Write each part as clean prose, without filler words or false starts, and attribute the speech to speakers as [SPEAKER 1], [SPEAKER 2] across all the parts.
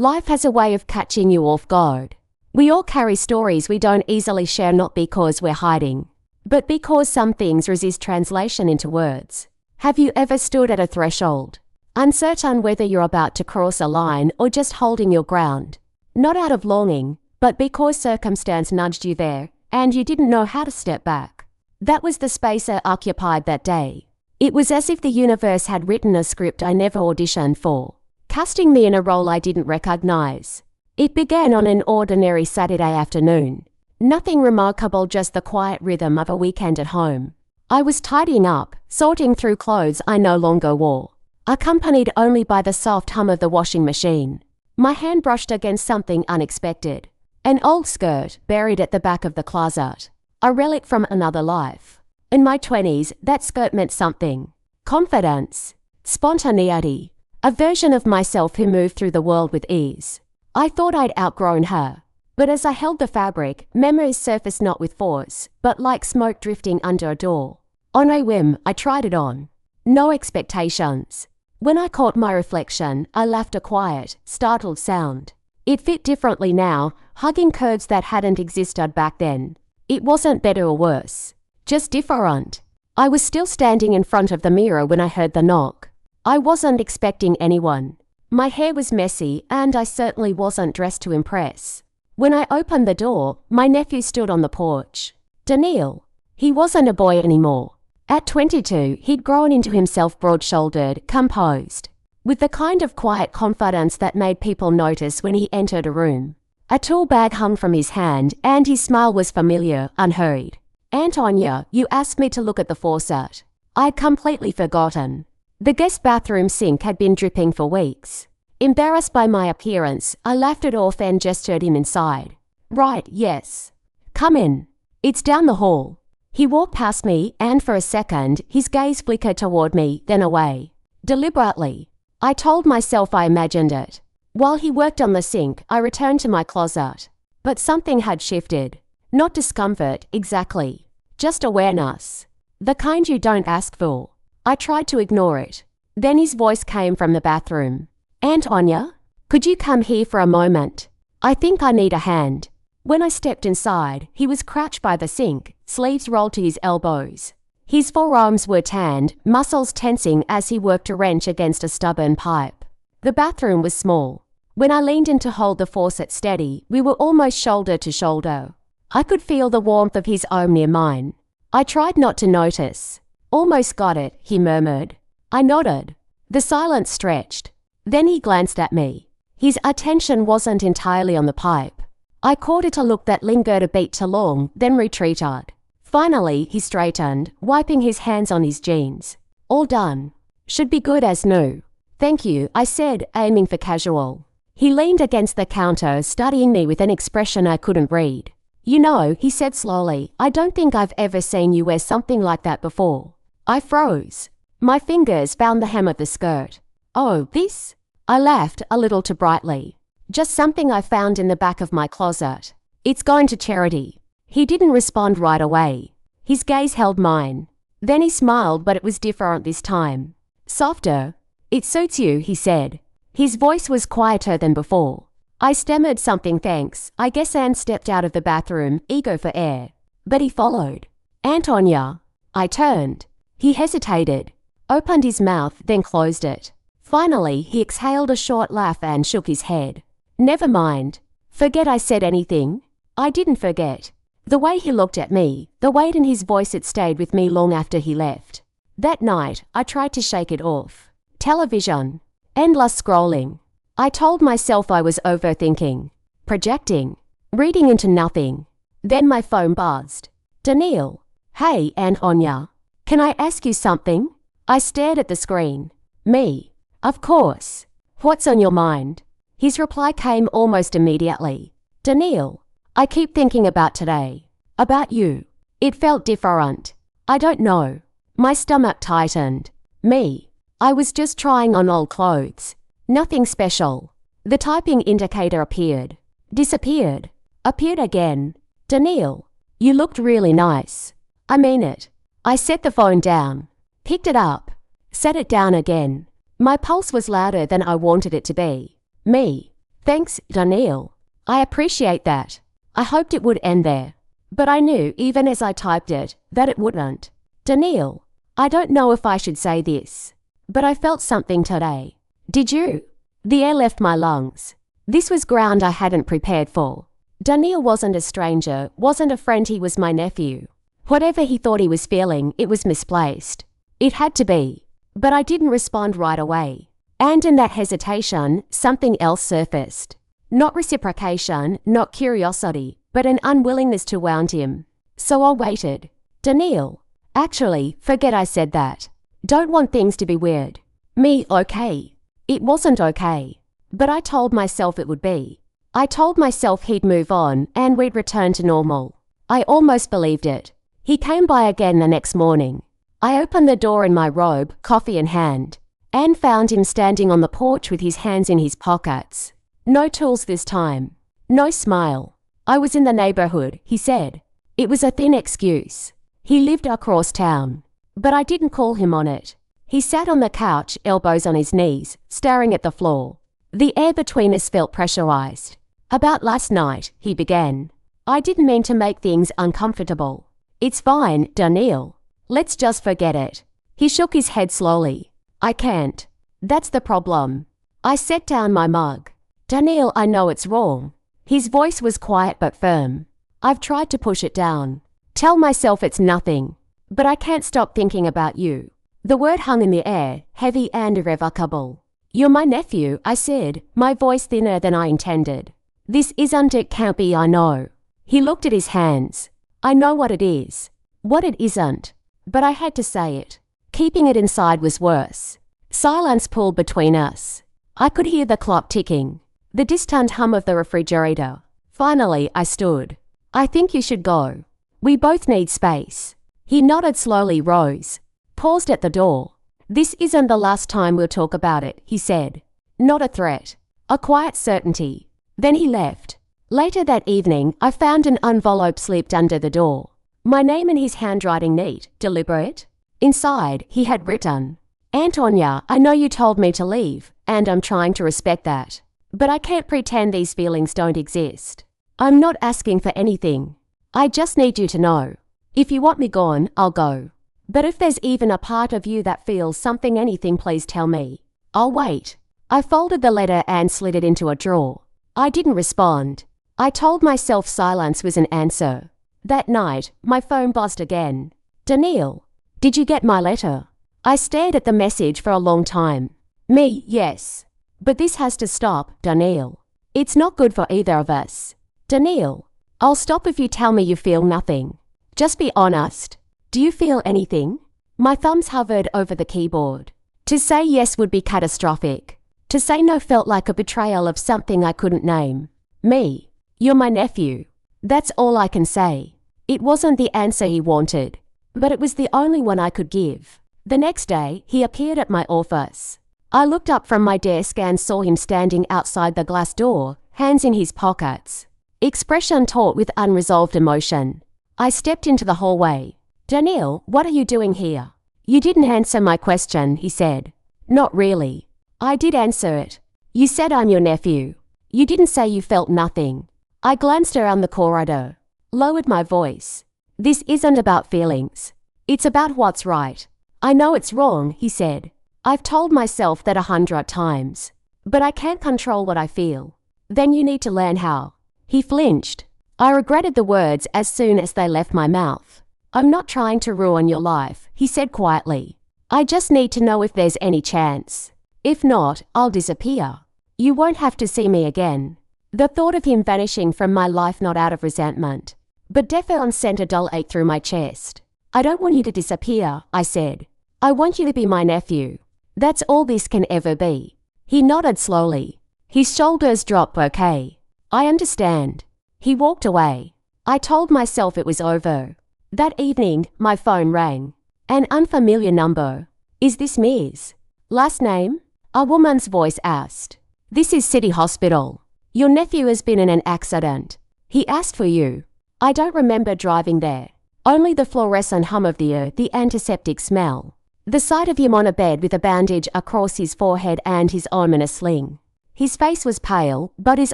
[SPEAKER 1] Life has a way of catching you off guard. We all carry stories we don't easily share, not because we're hiding, but because some things resist translation into words. Have you ever stood at a threshold, uncertain whether you're about to cross a line or just holding your ground? Not out of longing, but because circumstance nudged you there, and you didn't know how to step back. That was the space I occupied that day. It was as if the universe had written a script I never auditioned for, casting me in a role I didn't recognize. It began on an ordinary Saturday afternoon. Nothing remarkable, just the quiet rhythm of a weekend at home. I was tidying up, sorting through clothes I no longer wore, accompanied only by the soft hum of the washing machine. My hand brushed against something unexpected. An old skirt buried at the back of the closet. A relic from another life. In my 20s, that skirt meant something. Confidence. Spontaneity. A version of myself who moved through the world with ease. I thought I'd outgrown her. But as I held the fabric, memories surfaced, not with force, but like smoke drifting under a door. On a whim, I tried it on. No expectations. When I caught my reflection, I laughed, a quiet, startled sound. It fit differently now, hugging curves that hadn't existed back then. It wasn't better or worse, just different. I was still standing in front of the mirror when I heard the knock. I wasn't expecting anyone. My hair was messy, and I certainly wasn't dressed to impress. When I opened the door, my nephew stood on the porch. Daniil. He wasn't a boy anymore. At 22, he'd grown into himself, broad-shouldered, composed, with the kind of quiet confidence that made people notice when he entered a room. A tool bag hung from his hand, and his smile was familiar, unhurried. "Aunt Anya, you asked me to look at the faucet." I'd completely forgotten. The guest bathroom sink had been dripping for weeks. Embarrassed by my appearance, I laughed it off and gestured him inside. "Right, yes. Come in. It's down the hall." He walked past me, and for a second, his gaze flickered toward me, then away. Deliberately. I told myself I imagined it. While he worked on the sink, I returned to my closet. But something had shifted. Not discomfort, exactly. Just awareness. The kind you don't ask for. I tried to ignore it. Then his voice came from the bathroom. "Aunt Anya, could you come here for a moment? I think I need a hand." When I stepped inside, he was crouched by the sink, sleeves rolled to his elbows. His forearms were tanned, muscles tensing as he worked a wrench against a stubborn pipe. The bathroom was small. When I leaned in to hold the faucet steady, we were almost shoulder to shoulder. I could feel the warmth of his arm near mine. I tried not to notice. "Almost got it," he murmured. I nodded. The silence stretched. Then he glanced at me. His attention wasn't entirely on the pipe. I caught it, a look that lingered a beat too long, then retreated. Finally, he straightened, wiping his hands on his jeans. "All done. Should be good as new." "Thank you," I said, aiming for casual. He leaned against the counter, studying me with an expression I couldn't read. "You know," he said slowly, "I don't think I've ever seen you wear something like that before." I froze. My fingers found the hem of the skirt. "Oh, this?" I laughed, a little too brightly. "Just something I found in the back of my closet. It's going to charity." He didn't respond right away. His gaze held mine. Then he smiled, but it was different this time. Softer. "It suits you," he said. His voice was quieter than before. I stammered something, "Thanks, I guess," and stepped out of the bathroom, eager for air. But he followed. "Aunt Anya." I turned. He hesitated, opened his mouth, then closed it. Finally, he exhaled a short laugh and shook his head. "Never mind." "Forget I said anything?" I didn't forget. The way he looked at me, the weight in his voice, it stayed with me long after he left. That night, I tried to shake it off. Television. Endless scrolling. I told myself I was overthinking. Projecting. Reading into nothing. Then my phone buzzed. "Daniil." "Hey, Aunt Anya. Can I ask you something?" I stared at the screen. "Me. Of course. What's on your mind?" His reply came almost immediately. "Daniil, I keep thinking about today. About you." It felt different. "I don't know." My stomach tightened. "Me. I was just trying on old clothes. Nothing special." The typing indicator appeared. Disappeared. Appeared again. "Daniil, you looked really nice." "I mean it." I set the phone down. Picked it up. Set it down again. My pulse was louder than I wanted it to be. "Me. Thanks, Daniil. I appreciate that. I hoped it would end there. But I knew, even as I typed it, that it wouldn't. Daniil, I don't know if I should say this, but I felt something today. Did you? The air left my lungs. This was ground I hadn't prepared for. Daniil wasn't a stranger, wasn't a friend, he was my nephew. Whatever he thought he was feeling, it was misplaced. It had to be. But I didn't respond right away. And in that hesitation, something else surfaced. Not reciprocation, not curiosity, but an unwillingness to wound him. So I waited. Daniil. Actually, forget I said that. Don't want things to be weird. Me, okay. It wasn't okay. But I told myself it would be. I told myself he'd move on and we'd return to normal. I almost believed it. He came by again the next morning. I opened the door in my robe, coffee in hand, and found him standing on the porch with his hands in his pockets. No tools this time. No smile. I was in the neighborhood, he said. It was a thin excuse. He lived across town. But I didn't call him on it. He sat on the couch, elbows on his knees, staring at the floor. The air between us felt pressurized. About last night, he began. I didn't mean to make things uncomfortable. It's fine, Daniil. Let's just forget it. He shook his head slowly. I can't. That's the problem. I set down my mug. Daniil, I know it's wrong. His voice was quiet but firm. I've tried to push it down. Tell myself it's nothing. But I can't stop thinking about you. The word hung in the air, heavy and irrevocable. You're my nephew, I said, my voice thinner than I intended. This isn't, it can't be, I know. He looked at his hands. I know what it is. What it isn't. But I had to say it. Keeping it inside was worse. Silence pulled between us. I could hear the clock ticking. The distant hum of the refrigerator. Finally, I stood. I think you should go. We both need space. He nodded slowly, rose. Paused at the door. This isn't the last time we'll talk about it, he said. Not a threat. A quiet certainty. Then he left. Later that evening, I found an envelope slipped under the door. My name in his handwriting, neat, deliberate. Inside, he had written, Anya, I know you told me to leave, and I'm trying to respect that. But I can't pretend these feelings don't exist. I'm not asking for anything. I just need you to know. If you want me gone, I'll go. But if there's even a part of you that feels something, anything, please tell me. I'll wait. I folded the letter and slid it into a drawer. I didn't respond. I told myself silence was an answer. That night, my phone buzzed again. Daniil, did you get my letter? I stared at the message for a long time. Me, yes. But this has to stop, Daniil. It's not good for either of us. Daniil, I'll stop if you tell me you feel nothing. Just be honest. Do you feel anything? My thumbs hovered over the keyboard. To say yes would be catastrophic. To say no felt like a betrayal of something I couldn't name. Me. You're my nephew. That's all I can say. It wasn't the answer he wanted, but it was the only one I could give. The next day, he appeared at my office. I looked up from my desk and saw him standing outside the glass door, hands in his pockets. Expression taut with unresolved emotion. I stepped into the hallway. Daniil, what are you doing here? You didn't answer my question, he said. Not really. I did answer it. You said I'm your nephew. You didn't say you felt nothing. I glanced around the corridor, lowered my voice. This isn't about feelings. It's about what's right. I know it's wrong, he said. I've told myself that 100 times. But I can't control what I feel. Then you need to learn how. He flinched. I regretted the words as soon as they left my mouth. I'm not trying to ruin your life, he said quietly. I just need to know if there's any chance. If not, I'll disappear. You won't have to see me again. The thought of him vanishing from my life, not out of resentment, but defiance, sent a dull ache through my chest. I don't want you to disappear, I said. I want you to be my nephew. That's all this can ever be. He nodded slowly. His shoulders dropped. Okay. I understand. He walked away. I told myself it was over. That evening, my phone rang. An unfamiliar number. Is this Mia's last name? A woman's voice asked. This is City Hospital. Your nephew has been in an accident. He asked for you. I don't remember driving there. Only the fluorescent hum of the air, the antiseptic smell. The sight of him on a bed with a bandage across his forehead and his arm in a sling. His face was pale, but his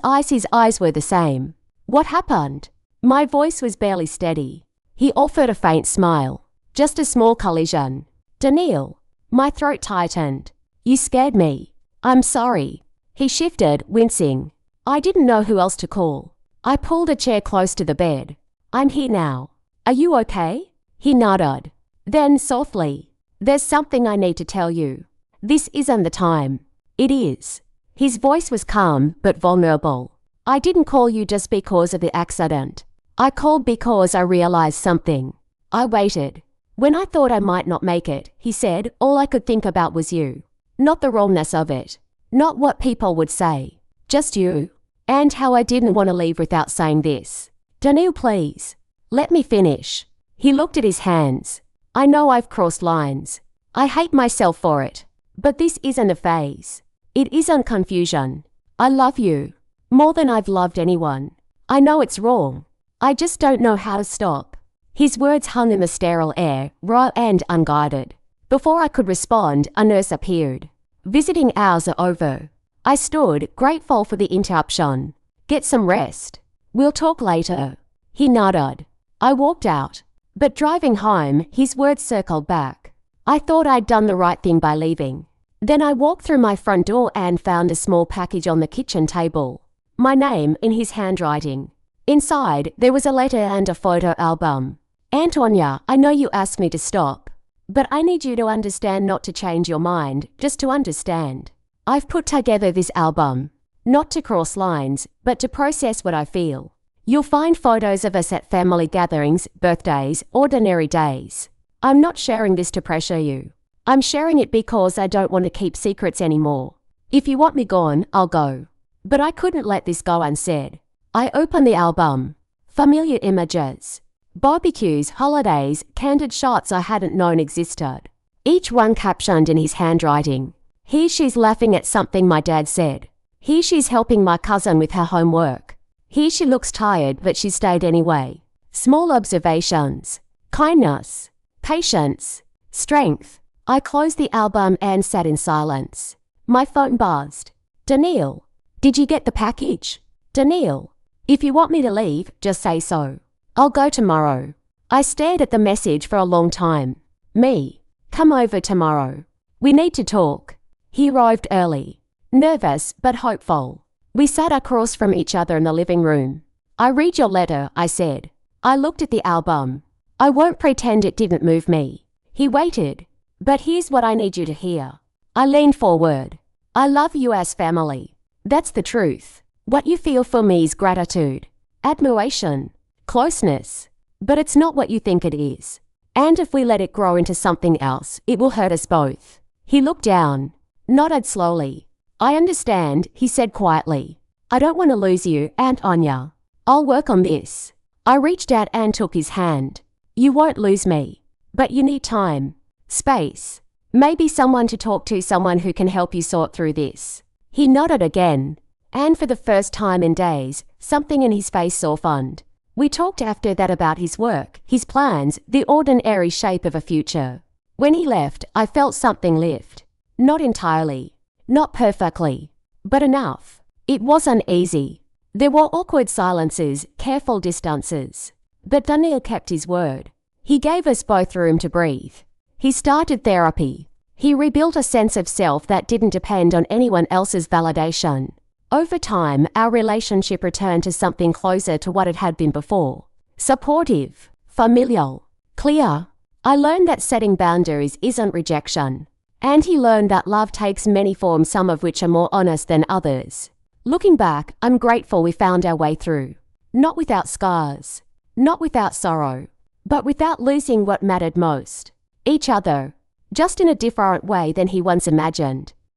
[SPEAKER 1] eyes were the same. What happened? My voice was barely steady. He offered a faint smile. Just a small collision. Daniil. My throat tightened. You scared me. I'm sorry. He shifted, wincing. I didn't know who else to call. I pulled a chair close to the bed. I'm here now. Are you okay? He nodded. Then, softly, there's something I need to tell you. This isn't the time. It is. His voice was calm, but vulnerable. I didn't call you just because of the accident. I called because I realized something. I waited. When I thought I might not make it, he said, all I could think about was you. Not the wrongness of it. Not what people would say. Just you. And how I didn't want to leave without saying this. Daniil, please. Let me finish. He looked at his hands. I know I've crossed lines. I hate myself for it. But this isn't a phase. It isn't confusion. I love you. More than I've loved anyone. I know it's wrong. I just don't know how to stop. His words hung in the sterile air, raw and unguided. Before I could respond, a nurse appeared. Visiting hours are over. I stood, grateful for the interruption. Get some rest. We'll talk later. He nodded. I walked out. But driving home, his words circled back. I thought I'd done the right thing by leaving. Then I walked through my front door and found a small package on the kitchen table. My name in his handwriting. Inside, there was a letter and a photo album. Anya, I know you asked me to stop. But I need you to understand, not to change your mind, just to understand. I've put together this album. Not to cross lines, but to process what I feel. You'll find photos of us at family gatherings, birthdays, ordinary days. I'm not sharing this to pressure you. I'm sharing it because I don't want to keep secrets anymore. If you want me gone, I'll go. But I couldn't let this go unsaid. I opened the album. Familiar images. Barbecues, holidays, candid shots I hadn't known existed. Each one captioned in his handwriting. Here she's laughing at something my dad said. Here she's helping my cousin with her homework. Here she looks tired, but she stayed anyway. Small observations. Kindness. Patience. Strength. I closed the album and sat in silence. My phone buzzed. Daniil. Did you get the package? Daniil. If you want me to leave, just say so. I'll go tomorrow. I stared at the message for a long time. Me. Come over tomorrow. We need to talk. He arrived early. Nervous, but hopeful. We sat across from each other in the living room. I read your letter, I said. I looked at the album. I won't pretend it didn't move me. He waited. But here's what I need you to hear. I leaned forward. I love you as family. That's the truth. What you feel for me is gratitude, admiration, closeness. But it's not what you think it is. And if we let it grow into something else, it will hurt us both. He looked down, nodded slowly. I understand, he said quietly. I don't want to lose you, Aunt Anya. I'll work on this. I reached out and took his hand. You won't lose me. But you need time. Space. Maybe someone to talk to, someone who can help you sort through this. He nodded again. And for the first time in days, something in his face softened. We talked after that about his work, his plans, the ordinary shape of a future. When he left, I felt something lift. Not entirely. Not perfectly. But enough. It wasn't easy. There were awkward silences, careful distances. But Daniil kept his word. He gave us both room to breathe. He started therapy. He rebuilt a sense of self that didn't depend on anyone else's validation. Over time, our relationship returned to something closer to what it had been before. Supportive, familial, clear. I learned that setting boundaries isn't rejection. And he learned that love takes many forms, some of which are more honest than others. Looking back, I'm grateful we found our way through. Not without scars. Not without sorrow. But without losing what mattered most. Each other. Just in a different way than he once imagined.